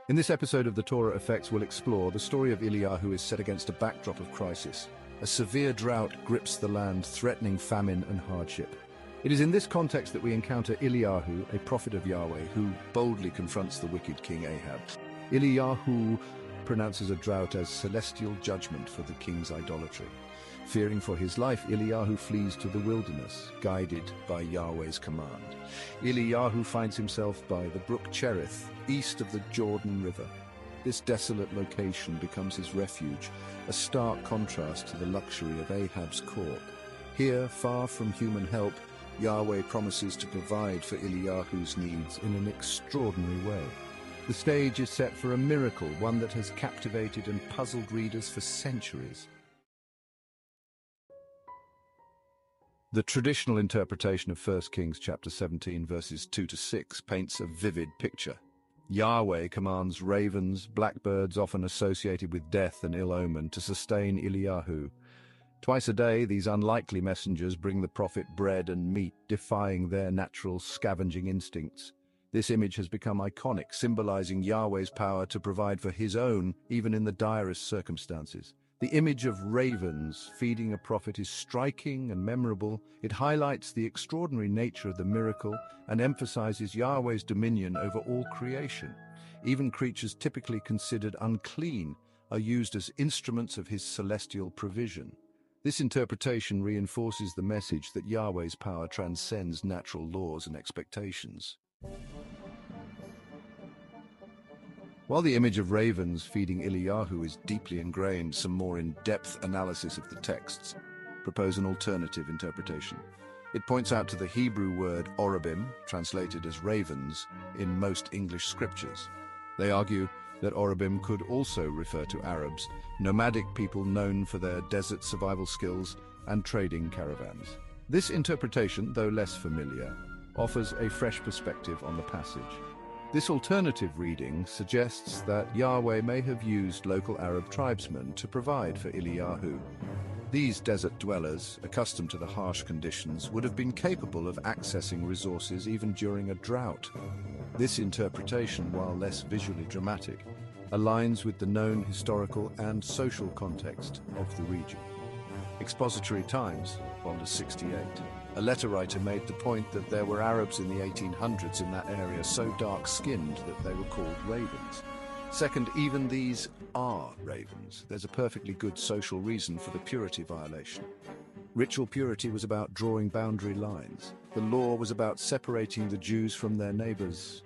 In this episode of the Torah Effects, we'll explore the story of Yli'Yahu is set against a backdrop of crisis. A severe drought grips the land, threatening famine and hardship. It is in this context that we encounter Yli'Yahu, a prophet of Yahweh, who boldly confronts the wicked King Ahab. Yli'Yahu pronounces a drought as celestial judgment for the king's idolatry. Fearing for his life, Yli'Yahu flees to the wilderness, guided by Yahweh's command. Yli'Yahu finds himself by the brook Cherith, east of the Jordan River. This desolate location becomes his refuge, a stark contrast to the luxury of Ahab's court. Here, far from human help, Yahweh promises to provide for Yli'Yahu's needs in an extraordinary way. The stage is set for a miracle, one that has captivated and puzzled readers for centuries. The traditional interpretation of 1 Kings chapter 17 verses 2-6 paints a vivid picture. Yahweh commands ravens, blackbirds often associated with death and ill omen, to sustain Yli'Yahu. Twice a day, these unlikely messengers bring the prophet bread and meat, defying their natural scavenging instincts. This image has become iconic, symbolizing Yahweh's power to provide for his own, even in the direst circumstances. The image of ravens feeding a prophet is striking and memorable. It highlights the extraordinary nature of the miracle and emphasizes Yahweh's dominion over all creation. Even creatures typically considered unclean are used as instruments of his celestial provision. This interpretation reinforces the message that Yahweh's power transcends natural laws and expectations. While the image of ravens feeding Yli'Yahu is deeply ingrained, some more in-depth analysis of the texts propose an alternative interpretation. It points out to the Hebrew word orabim, translated as ravens, in most English scriptures. They argue that orabim could also refer to Arabs, nomadic people known for their desert survival skills and trading caravans. This interpretation, though less familiar, offers a fresh perspective on the passage. This alternative reading suggests that Yahweh may have used local Arab tribesmen to provide for Yli'Yahu. These desert dwellers, accustomed to the harsh conditions, would have been capable of accessing resources even during a drought. This interpretation, while less visually dramatic, aligns with the known historical and social context of the region. Expository Times, Volume 68. A letter writer made the point that there were Arabs in the 1800s in that area so dark-skinned that they were called ravens. Second, even these are ravens. There's a perfectly good social reason for the purity violation. Ritual purity was about drawing boundary lines. The law was about separating the Jews from their neighbors.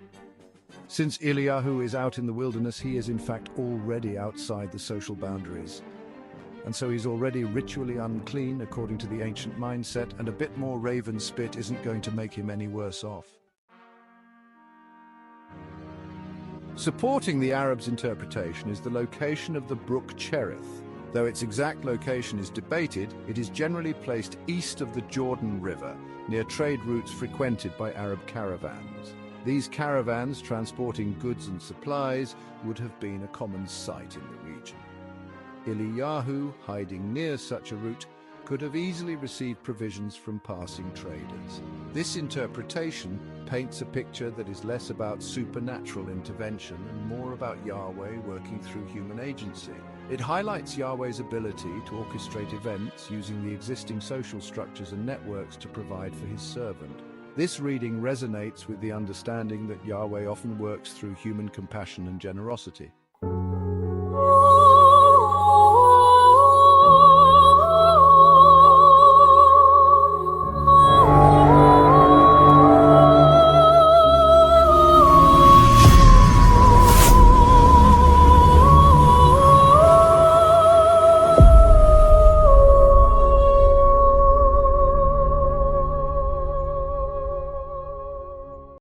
Since Yli'Yahu is out in the wilderness, he is in fact already outside the social boundaries. And so he's already ritually unclean according to the ancient mindset, and a bit more raven spit isn't going to make him any worse off. Supporting the Arabs' interpretation is the location of the brook Cherith. Though its exact location is debated, it is generally placed east of the Jordan River, near trade routes frequented by Arab caravans. These caravans, transporting goods and supplies, would have been a common sight in the region. Yli'Yahu, hiding near such a route, could have easily received provisions from passing traders. This interpretation paints a picture that is less about supernatural intervention and more about Yahweh working through human agency. It highlights Yahweh's ability to orchestrate events using the existing social structures and networks to provide for his servant. This reading resonates with the understanding that Yahweh often works through human compassion and generosity.